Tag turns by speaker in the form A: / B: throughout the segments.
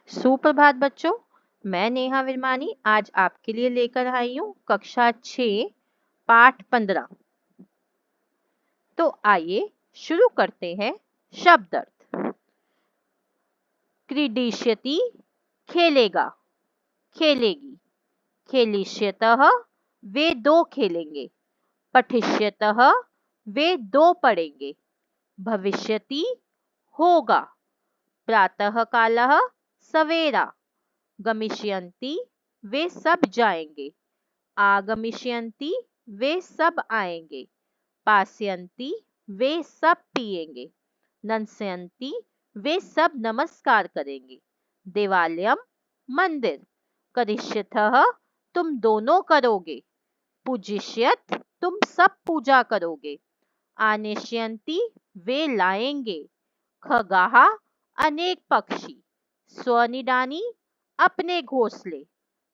A: सुप्रभात बच्चों, मैं नेहा विरमानी आज आपके लिए लेकर आई हूँ कक्षा 6 पाठ 15। तो आइए शुरू करते हैं शब्द अर्थ। क्रीडिष्यति खेलेगा, खेलेगी। खेलिष्यतः वे दो खेलेंगे। पठिष्यतः वे दो पढ़ेंगे। भविष्यति होगा। प्रातः कालः सवेरा। गमिष्यन्ति वे सब जाएंगे। आगमिष्यन्ति वे सब आएंगे। पास्यन्ति वे सब पिएंगे। नंस्यन्ति वे सब नमस्कार करेंगे। देवालयम मंदिर। करिष्यतः तुम दोनों करोगे। पूजिष्यत तुम सब पूजा करोगे। आनेष्यन्ति वे लाएंगे। खगाः अनेक पक्षी। स्वनिडानी अपने घोंसले।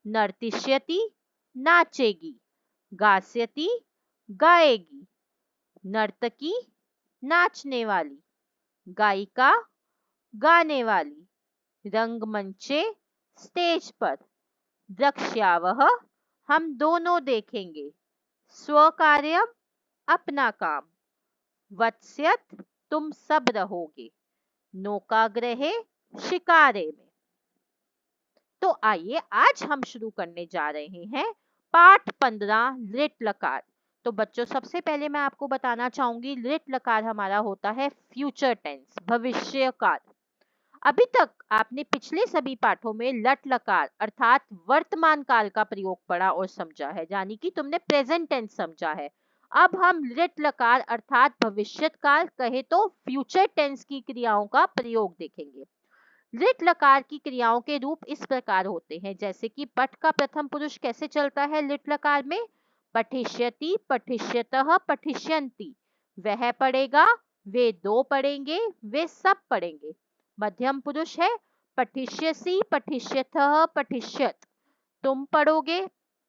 A: नर्तिष्यति नाचेगी। गास्यति गाएगी। नर्तकी नाचने वाली। गायिका गाने वाली। रंगमंचे स्टेज पर। द्रक्ष्यावः हम दोनों देखेंगे। स्वकार्यम अपना काम। वत्स्यत तुम सब रहोगे। नौकाग्रहे शिकारे में। तो आइए आज हम शुरू करने जा रहे हैं पाठ 15 लिट लकार। तो बच्चों सबसे पहले मैं आपको बताना चाहूंगी लिट लकार हमारा होता है फ्यूचर टेंस, भविष्य काल। अभी तक आपने पिछले सभी पाठों में लट लकार अर्थात वर्तमान काल का प्रयोग पढ़ा और समझा है, यानी कि तुमने प्रेजेंट टेंस समझा है। अब हम लिट लकार अर्थात भविष्य काल कहे तो फ्यूचर टेंस की क्रियाओं का प्रयोग देखेंगे। लिट लकार की क्रियाओं के रूप इस प्रकार होते हैं, जैसे कि पठ का प्रथम पुरुष कैसे चलता है लिट लकार में। पठिष्यति, पठिष्यतः, पठिष्यन्ति। वह पढ़ेगा, वे दो पढ़ेंगे, वे सब पढ़ेंगे। मध्यम पुरुष है पठिष्यसि, पठिष्यतः, पठिष्यत। तुम पढ़ोगे,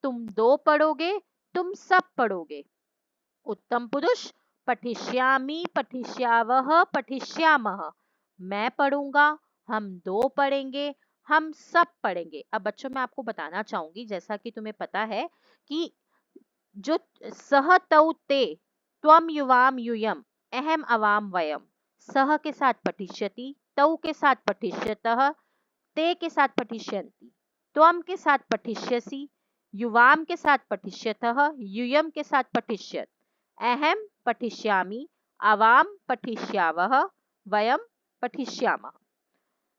A: तुम दो पढ़ोगे, तुम सब पढ़ोगे। उत्तम पुरुष पठिष्यामि, पठिष्यावः, पठिष्यामः। मैं पढ़ूंगा, हम दो पढ़ेंगे, हम सब पढ़ेंगे। अब बच्चों मैं आपको बताना चाहूंगी, जैसा कि तुम्हें पता है कि जो सह तौ ते त्वम युवाम यूयम अहम अवाम वयम। सह के साथ पठिष्यति, तौ के साथ पठिष्यतः, ते के साथ पठिष्यन्ति, त्वम के साथ पठिष्यसि, युवाम के साथ पठिष्यतः, यूयम के साथ पठिष्यत, अहम पठिष्यामि, आवाम पठिष्यावः, वयम पठिष्यामः।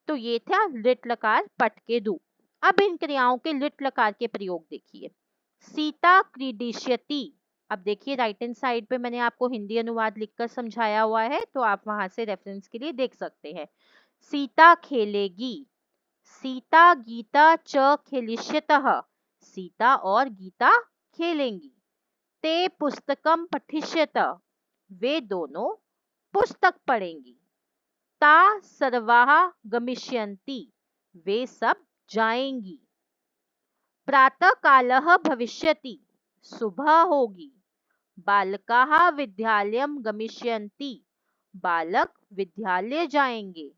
A: तो ये था लिट लकार पठ के रूप। अब इन क्रियाओं के लिट लकार के प्रयोग देखिए। सीता क्रीडिष्यति। अब देखिए राइट हैंड साइड पे मैंने आपको हिंदी अनुवाद लिखकर समझाया हुआ है, तो आप वहां से रेफरेंस के लिए देख सकते हैं। सीता खेलेगी। सीता गीता च खेलिष्यतः। सीता और गीता खेलेंगी। ते पुस्तकम पठिष्यत। वे दोनों पुस्तक पढ़ेंगी। ता सर्वाः गमिष्यन्ति। वे सब जाएंगी। प्रातः कालः भविष्यति। सुबह होगी। बालकाः विद्यालयं गमिष्यन्ति। बालक विद्यालय जाएंगे।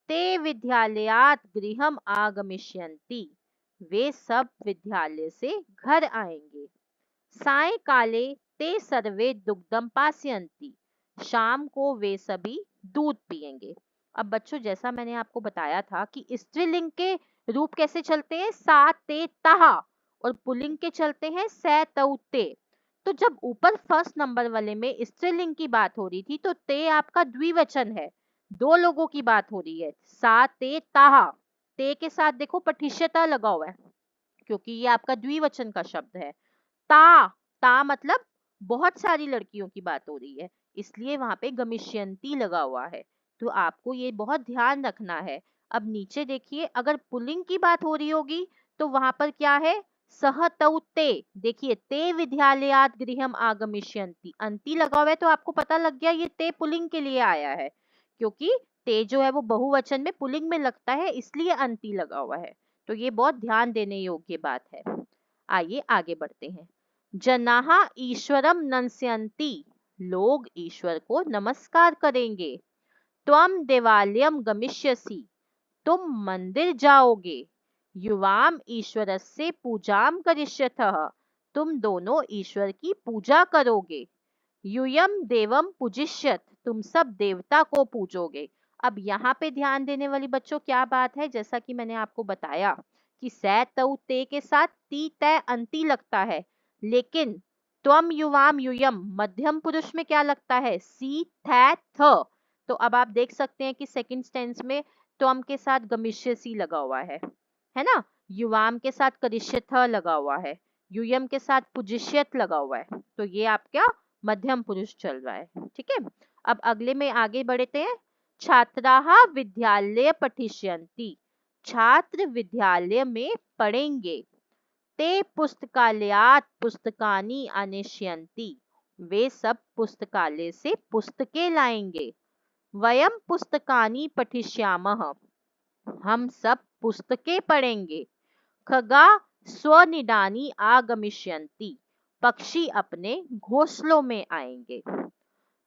A: ते विद्यालयात् गृहम् आगमिष्यन्ति। वे सब विद्यालय से घर आएंगे। सायंकाले ते सर्वे दुग्धम पास्यन्ति। शाम को वे सभी दूध पिएंगे। अब बच्चों जैसा मैंने आपको बताया था कि स्त्रीलिंग के रूप कैसे चलते हैं, सा ते तः, और पुल्लिंग के चलते हैं सै तौ ते। तो जब ऊपर फर्स्ट नंबर वाले में स्त्रीलिंग की बात हो रही थी तो ते आपका द्विवचन है, दो लोगों की बात हो रही है। सा ते तः, ते के साथ देखो पठिष्यता लगा हुआ है क्योंकि ये आपका द्विवचन का शब्द है। ता, ता मतलब बहुत सारी लड़कियों की बात हो रही है, इसलिए वहां पे गमिष्यन्ति लगा हुआ है। तो आपको ये बहुत ध्यान रखना है। अब नीचे देखिए, अगर पुल्लिंग की बात हो रही होगी तो वहां पर क्या है, सह तौ ते। देखिए ते विद्यालयात् गृहम् आगमिष्यन्ति, अंति लगा हुआ है, तो आपको पता लग गया ये ते पुल्लिंग के लिए आया है, क्योंकि ते जो है वो बहुवचन में पुल्लिंग में लगता है, इसलिए अंति लगा हुआ है। तो ये बहुत ध्यान देने योग्य बात है। आइए आगे बढ़ते हैं। जनाः ईश्वरम नंस्यन्ति। लोग ईश्वर को नमस्कार करेंगे। त्वम देवालयम गमिष्यसि। तुम मंदिर जाओगे। युवाम ईश्वरस्य पूजाम करिष्यतः, तुम दोनों ईश्वर की पूजा करोगे। यूयम देवम पूजिष्यत, तुम सब देवता को पूजोगे। अब यहाँ पे ध्यान देने वाली बच्चों क्या बात है, जैसा कि मैंने आपको बताया कि सै तऊ ते के साथ ती तय अंती लगता है, लेकिन त्वम युवाम यूयम मध्यम पुरुष में क्या लगता है, सी थै थ। तो अब आप देख सकते हैं कि सेकंड टेंस में त्वम के साथ गमिष्यसी लगा हुआ है ना। युवाम के साथ करिष्यथ लगा हुआ है, यूयम के साथ पुजिष्यत लगा हुआ है, तो ये आपका मध्यम पुरुष चल रहा है। ठीक है, अब अगले में आगे बढ़ते हैं। छात्राः विद्यालय पठिष्यन्ति, छात्र विद्यालय में पढ़ेंगे। ते पुस्तकालयात् पुस्तकानि आनेष्यन्ति, वे सब पुस्तकालय से पुस्तकें लाएंगे। वयम पुस्तकानि पठिष्यामः, हम सब पुस्तकें पढ़ेंगे। खगा स्वनिडानि आगमिष्यन्ति, पक्षी अपने घोंसलों में आएंगे।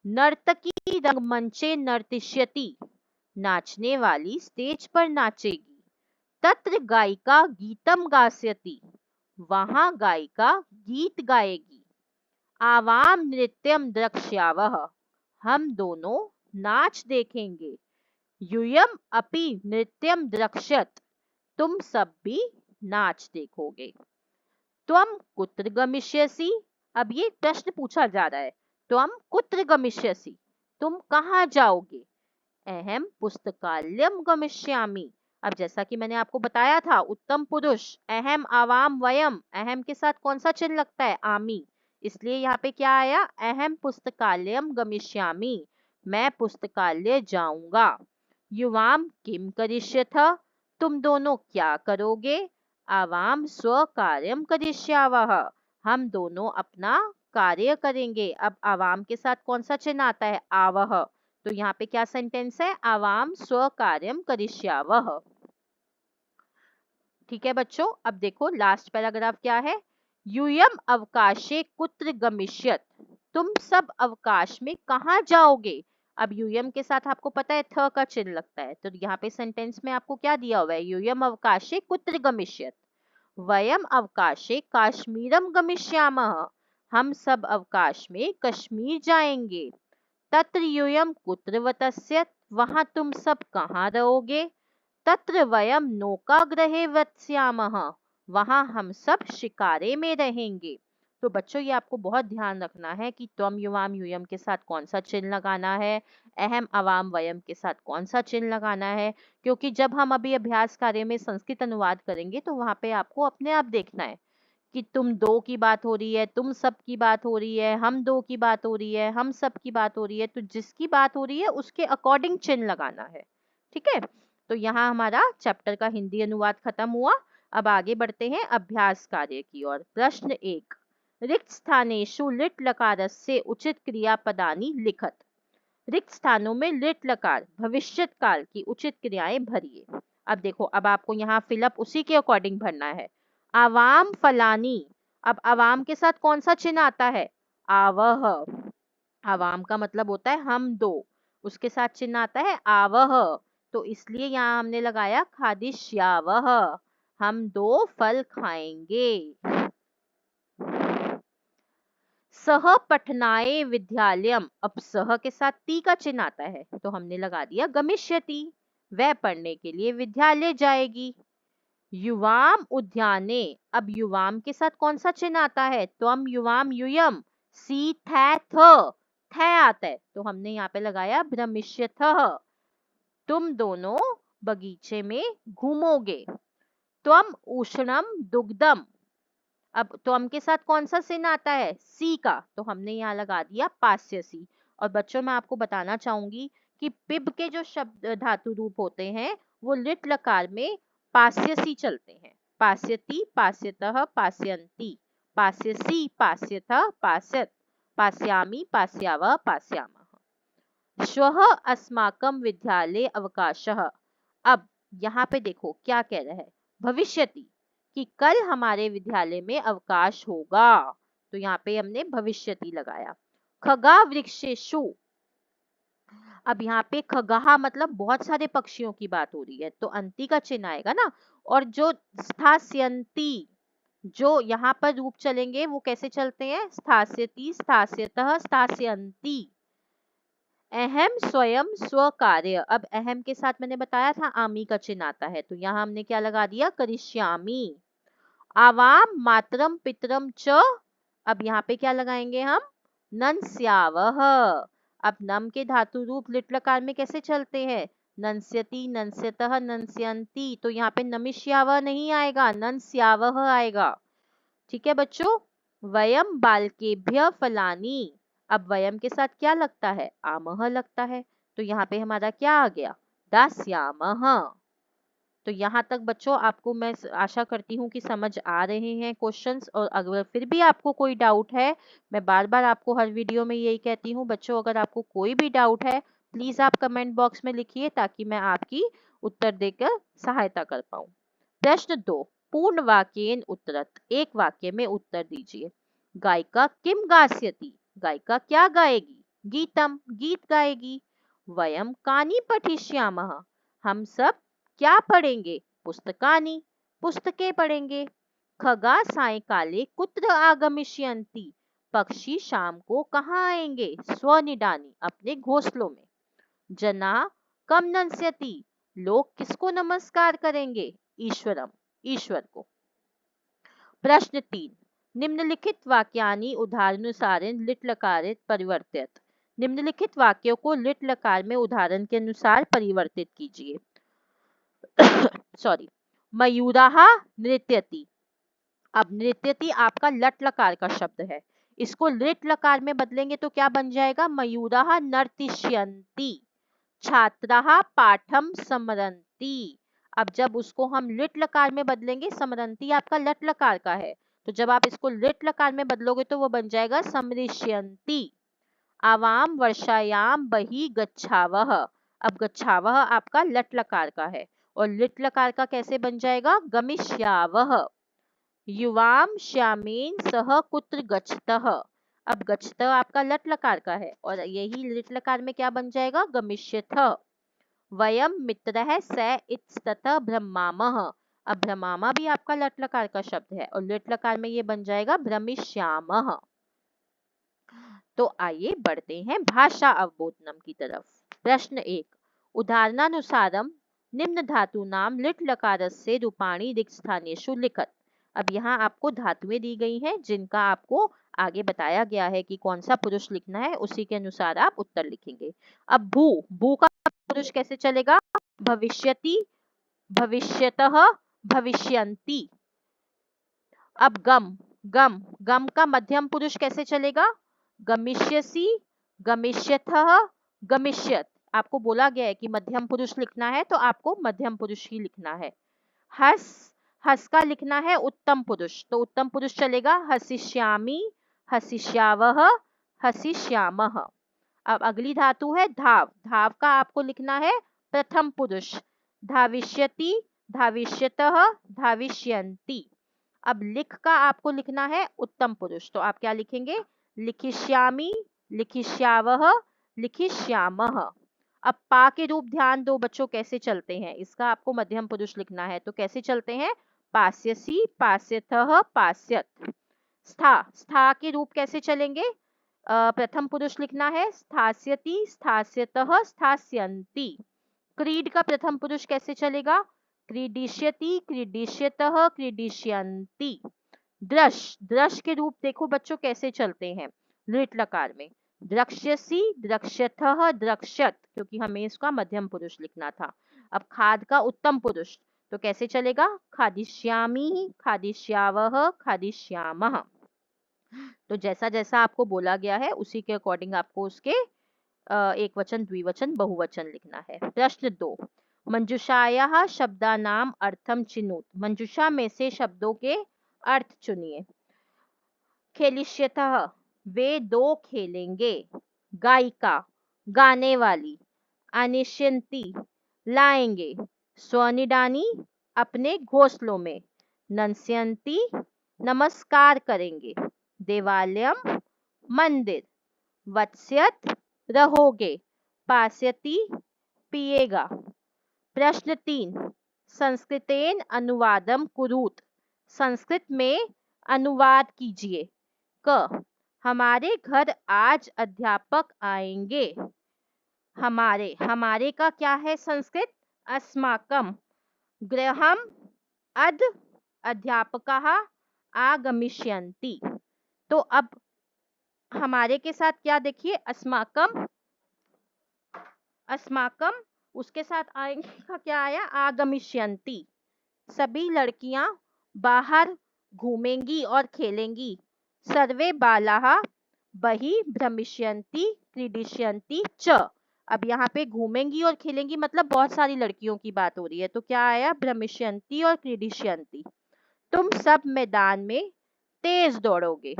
A: नर्तकी रंगमंचे नर्तिष्यति, नाचने वाली स्टेज पर नाचेगी। तत्र गायिका गीतम गास्यति, वहां गायिका गीत गाएगी। आवाम नृत्यम द्रक्ष्यावः, हम दोनों नाच देखेंगे। यूयम अपि नृत्यम द्रक्ष्यत, तुम सब भी नाच देखोगे। त्वम कुत्र गमिष्यसि, अब ये प्रश्न पूछा जा रहा है, त्वम कुत्र गमिष्यसि, तुम कहाँ जाओगे। अहम पुस्तकालयम गमिष्यामि, अब जैसा कि मैंने आपको बताया था उत्तम पुरुष अहम आवाम वयम, अहम के साथ कौन सा चिन्ह लगता है, आमी, इसलिए यहाँ पे क्या आया, अहम पुस्तकालयम गमिष्यामि, मैं पुस्तकालय जाऊंगा। युवाम किम करिष्यथ, तुम दोनों क्या करोगे। आवाम स्व कार्यम करिष्यावः, हम दोनों अपना कार्य करेंगे। अब आवाम के साथ कौन सा चिन्ह आता है, आवह, तो यहाँ पे क्या सेंटेंस है, आवाम स्व कार्यम करिष्यावः। ठीक है बच्चों, अब देखो लास्ट पैराग्राफ क्या है। यूयम अवकाशे कुत्र गमिष्यत, तुम सब अवकाश में कहाँ जाओगे। अब यूयम के साथ आपको पता है थ का चिन्ह लगता है, तो यहाँ पे सेंटेंस में आपको क्या दिया हुआ है, यूयम अवकाशे कुत्र गमिष्यत। वयम अवकाशे काश्मीरम गमिष्यामः, हम सब अवकाश में कश्मीर जाएंगे। तत्र यूयम कुत्र वतस्यत, वहां तुम सब कहाँ रहोगे। तत्र वयम नौकाग्रहे वत्स्यामः, वहां हम सब शिकारे में रहेंगे। तो बच्चों ये आपको बहुत ध्यान रखना है कि त्वम युवाम यूयम के साथ कौन सा चिन्ह लगाना है, अहम अवाम वयम के साथ कौन सा चिन्ह लगाना है, क्योंकि जब हम अभी अभ्यास कार्य में संस्कृत अनुवाद करेंगे तो वहां पे आपको अपने आप देखना है कि तुम दो की बात हो रही है, तुम सब की बात हो रही है, हम दो की बात हो रही है, हम सब की बात हो रही है, तो जिसकी बात हो रही है उसके अकॉर्डिंग चिन्ह लगाना है। ठीक है, तो यहाँ हमारा चैप्टर का हिंदी अनुवाद खत्म हुआ। अब आगे बढ़ते हैं अभ्यास कार्य की ओर। प्रश्न 1, रिक्त स्थानेषु लिट लकारस्य उचित क्रियापदानि लिखत, रिक्त स्थानों में लिट लकार भविष्यत काल की उचित क्रियाएं भरिए। अब देखो, अब आपको यहाँ फिलअप उसी के अकॉर्डिंग भरना है। आवाम फलानी, अब आवाम के साथ कौन सा चिन्ह आता है, आवह, आवाम का मतलब होता है हम दो, उसके साथ चिन्ह आता है आवह, तो इसलिए यहाँ हमने लगाया खादिष्यावह, हम दो फल खाएंगे। सह पठनाय विद्यालयम, अब सह के साथ ती का चिन्ह आता है तो हमने लगा दिया गमिष्यति, वह पढ़ने के लिए विद्यालय जाएगी। युवाम उद्याने, अब युवाम के साथ कौन सा चिन्ह आता है, त्वम युवाम यूयम, सी थ थ आता है तो हमने यहाँ पे लगाया भ्रमिष्यथः, तुम दोनों बगीचे में घूमोगे। त्वम उष्णम दुग्धम, अब त्वम के साथ कौन सा चिन्ह आता है, सी का, तो हमने यहाँ लगा दिया पास्य सी। और बच्चों मैं आपको बताना चाहूंगी कि पिब के जो शब्द धातु रूप होते हैं वो लिट लकार में पास्य सी चलते हैं, पास्यति, पास्यतः, पास्यन्ति, पास्यसी, पास्यतः, पास्यत, पास्यामि, पास्यावः, पास्यामः। श्वः अस्माकं विद्यालये अवकाशः, अब यहाँ पे देखो क्या कह रहा है, भविष्यति, कि कल हमारे विद्यालय में अवकाश होगा, तो यहाँ पे हमने भविष्यति लगाया। खगा वृक्षेषु, अब यहाँ पे खगहा मतलब बहुत सारे पक्षियों की बात हो रही है, तो अंति का चिन्ह आएगा ना। और जो स्थास्यन्ति, जो यहाँ पर रूप चलेंगे वो कैसे चलते हैं, स्थास्यति, स्थास्यतः, स्थास्यन्ति। अहम स्वयं स्व कार्य, अब अहम के साथ मैंने बताया था आमी का चिन्ह आता है, तो यहाँ हमने क्या लगा दिया, करिष्यामि। आवाम मातरम पितरम च, अब यहाँ पे क्या लगाएंगे हम, नंस्यावह। अब नम के धातु रूप लिट लकार में कैसे चलते हैं, नंस्यति, नंस्यतः, नंस्यन्ति, तो यहाँ पे नमिष्यावह नहीं आएगा, नंस्यावह आएगा। ठीक है बच्चों। वयम बालकेभ्य फलानी, अब वयम के साथ क्या लगता है, आमह लगता है, तो यहाँ पे हमारा क्या आ गया, दास्यामह। तो यहाँ तक बच्चों आपको मैं आशा करती हूँ कि समझ आ रहे हैं क्वेश्चंस। और अगर फिर भी आपको कोई डाउट है, मैं बार बार आपको हर वीडियो में यही कहती हूँ बच्चों, अगर आपको कोई भी डाउट है प्लीज आप कमेंट बॉक्स में लिखिए, ताकि मैं आपकी उत्तर देकर सहायता कर पाऊँ। प्रश्न 2, पूर्ण वाक्येन उत्तरत, एक वाक्य में उत्तर दीजिए। गायिका किम गास्यति, गायिका क्या गाएगी, गीतम, गीत गाएगी। वयम कानि पठिष्यामः, हम सब क्या पढ़ेंगे, पुस्तकानि, पुस्तकें पढ़ेंगे। खगा सायंकाले कुत्र आगमिष्यन्ति, पक्षी शाम को कहाँ आएंगे, स्वनिडानी, अपने घोंसलों में। जना कम नंस्यति, लोग किसको नमस्कार करेंगे, ईश्वरम, ईश्वर को। प्रश्न 3, निम्नलिखित वाक्यानि उदाहरणानुसारेण लिट लकारे परिवर्तित, निम्नलिखित वाक्यों को लिट लकार में उदाहरण के अनुसार परिवर्तित कीजिए। सॉरी, मयूराः नृत्यति, अब नृत्यति आपका लट लकार का शब्द है, इसको लिट लकार में बदलेंगे तो क्या बन जाएगा, मयूराः नर्तिष्यन्ति। छात्राः पाठम स्मरन्ति, अब जब उसको हम लिट लकार में बदलेंगे, स्मरन्ति आपका लट लकार का है, तो जब आप इसको लिट लकार में बदलोगे तो वो बन जाएगा स्मृष्यन्ति। आवाम वर्षायाम बहि गच्छावः, अब गच्छावः आपका लट लकार का है, और लिट लकार का कैसे बन जाएगा, गमिष्यावः। युवाम श्यामेन सह कुत्र गच्छतः, अब गच्छतः आपका लट लकार का है, और यही लिट लकार में क्या बन जाएगा, गमिष्यतः। वयम मित्रः स इत्स्ततः भ्रमामः, अब भ्रमामा भी आपका लट लकार का शब्द है, और लिट लकार में ये बन जाएगा भ्रमिष्यामः। तो आइए बढ़ते हैं भाषा अवबोधनम की तरफ। प्रश्न 1, उदाहरणानुसारम निम्न धातु नाम लिट लकारस्य रूपाणि रिक्त स्थानेषु लिखत, अब यहाँ आपको धातुएं दी गई हैं जिनका आपको आगे बताया गया है कि कौन सा पुरुष लिखना है, उसी के अनुसार आप उत्तर लिखेंगे। अब भू, भू का पुरुष कैसे चलेगा, भविष्यति, भविष्यतः, भविष्यन्ति। अब गम, गम, गम का मध्यम पुरुष कैसे चलेगा, गमिष्यसि, गमिष्यतः, गमिष्यत। आपको बोला गया है कि मध्यम पुरुष लिखना है तो आपको मध्यम पुरुष ही लिखना है। हस, हस का लिखना है उत्तम पुरुष, तो उत्तम पुरुष चलेगा हसिष्यामि, हसिष्यावः, हसिष्यामः। अब अगली धातु है धाव, धाव का आपको लिखना है प्रथम पुरुष, धाविष्यति, धाविष्यतः, धाविष्यन्ति। अब लिख का आपको लिखना है उत्तम पुरुष, तो आप क्या लिखेंगे, लिखिष्यामि, लिखिष्यावः, लिखिष्यामः। अब पा के रूप ध्यान दो बच्चों कैसे चलते हैं, इसका आपको मध्यम पुरुष लिखना है, तो कैसे चलते हैं, पास्यसि, पास्यतः, पास्यत। स्था, स्था के रूप कैसे चलेंगे, प्रथम पुरुष लिखना है स्थास्यति, स्थास्यतः, स्थास्यन्ति। क्रीड का प्रथम पुरुष कैसे चलेगा, क्रीडिष्यति, क्रीडिष्यतः, क्रीडिष्यन्ति। दृश, दृश के रूप देखो बच्चों कैसे चलते हैं लिट लकार में, द्रक्ष्यसि, द्रक्ष्यतः, द्रक्ष्यत, क्योंकि हमें इसका मध्यम पुरुष लिखना था। अब खाद का उत्तम पुरुष तो कैसे चलेगा, खादिष्यामि, खादिष्यावः, खादिष्यामः। तो जैसा जैसा आपको बोला गया है उसी के अकॉर्डिंग आपको उसके एक वचन, द्विवचन, बहुवचन लिखना है। प्रश्न 2, मंजुषायाः शब्दानाम अर्थम चिनुत, मंजुषा में से शब्दों के अर्थ चुनिए। खेलिष्यतः, वे दो खेलेंगे। गायिका, गाने वाली। अनिष्यन्ति, लाएंगे। स्वनिडानी, अपने घोंसलों में। नंस्यन्ति, नमस्कार करेंगे। देवालयम, मंदिर। वत्स्यत, रहोगे। पास्यति पिएगा। प्रश्न 3, संस्कृतेन अनुवादम कुरुत, संस्कृत में अनुवाद कीजिए। क, हमारे घर आज अध्यापक आएंगे। हमारे का क्या है संस्कृत? अस्माकम। गृहम अद्य अध्यापकाः आगमिष्यन्ति। तो अब हमारे के साथ क्या देखिए, अस्माकम, अस्माकम, उसके साथ आएंगे का क्या आया? आगमिष्यन्ति। सभी लड़कियां बाहर घूमेंगी और खेलेंगी। सर्वे बालाः बहिः भ्रमिष्यन्ति क्रीडिष्यन्ति च। अब यहाँ पे घूमेंगी और खेलेंगी मतलब बहुत सारी लड़कियों की बात हो रही है, तो क्या आया? भ्रमिष्यन्ति और क्रीडिष्यन्ति। तुम सब मैदान में तेज दौड़ोगे।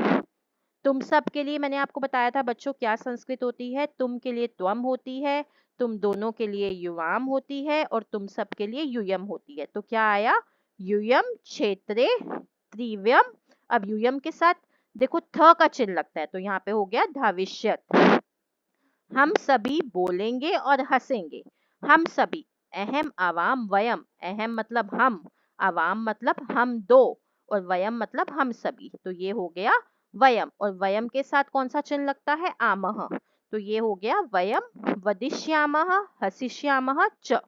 A: तुम सब के लिए मैंने आपको बताया था बच्चों क्या संस्कृत होती है। तुम के लिए त्वम होती है, तुम दोनों के लिए युवाम होती है, और तुम सब के लिए यूयम होती है। तो क्या आया? यूयम क्षेत्रे त्रिव्यम। अब यूयम के साथ देखो थ का चिन्ह लगता है, तो यहाँ पे हो गया धाविष्यत। हम सभी बोलेंगे और हंसेंगे। हम सभी, अहम आवाम वयम। अहम मतलब हम, आवाम मतलब हम दो, और वयम मतलब हम सभी। तो ये हो गया वयम, और वयम के साथ कौन सा चिन्ह लगता है? आमः। तो ये हो गया वयम वदिष्यामः हसिष्यामः च।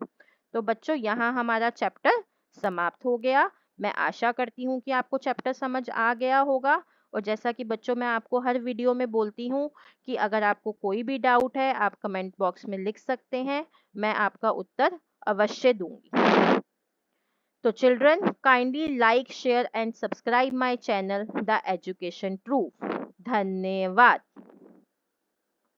A: तो बच्चों यहाँ हमारा चैप्टर समाप्त हो गया। मैं आशा करती हूँ कि आपको चैप्टर समझ आ गया होगा। और जैसा कि बच्चों मैं आपको हर वीडियो में बोलती हूँ कि अगर आपको कोई भी डाउट है आप कमेंट बॉक्स में लिख सकते हैं, मैं आपका उत्तर अवश्य दूंगी। तो children, kindly like, share and subscribe my channel the education truth. धन्यवाद।